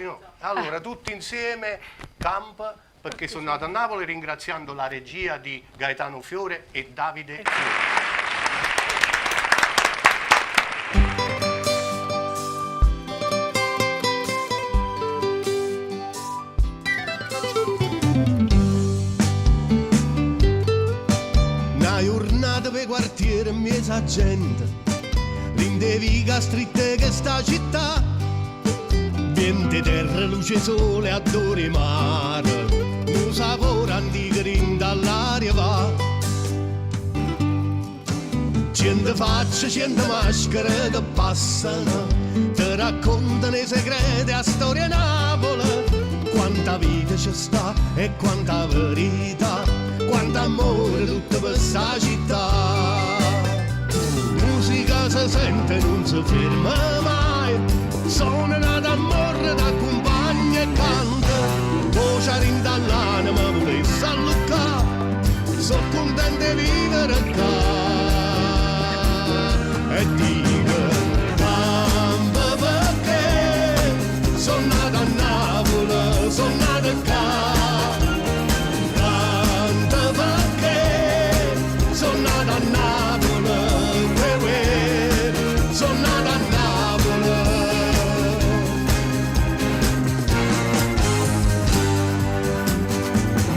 No. Allora, tutti insieme, campa, perché sono nato a Napoli ringraziando la regia di Gaetano Fiore e Davide Fiore. Una giornata per quartiere in mezzo a gente, rindeviga stritte che sta città, vente terra, luce sole, adore mare, un sapore antico dall'aria va. Cento facce, cento maschere che passano, ti raccontano i segreti a storia Napoli. Quanta vita ci sta e quanta verità, quanto amore tutto per sta città. Musica si sente e non si ferma mai, sono nata a morre da compagna e canta, voce rindall'anima volesse alluccare, sono contento di vivere qua. E dico, mamma perché sono nata a Napoli, sono nata qua. Canta perché sono nata a Napoli, sono nata a Napoli.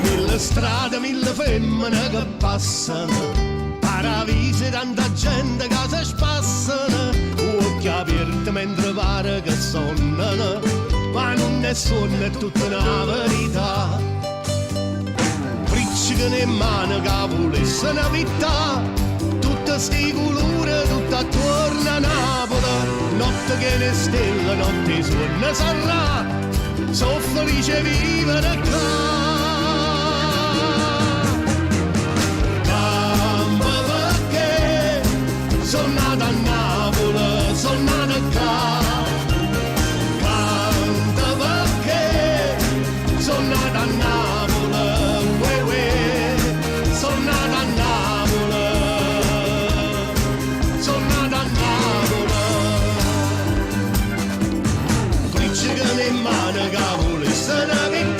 Mille strade, mille femmine che passano, paravisi, tanta gente che si spassano, occhi aperti mentre pare che sonnano, ma non è sonno, è tutta una verità. Bricciche in mano che volesse una vita, tutte sti colore, tutto attorno a Napoli, notte che ne stelle, notte suona sarà, sono felice di vivere qua. Sono nata a Napoli, sono nata qua. Canta perché sono nata a Napoli, sono nata a Napoli, sono nata a Napoli. Briccica in mano che volesse una vita.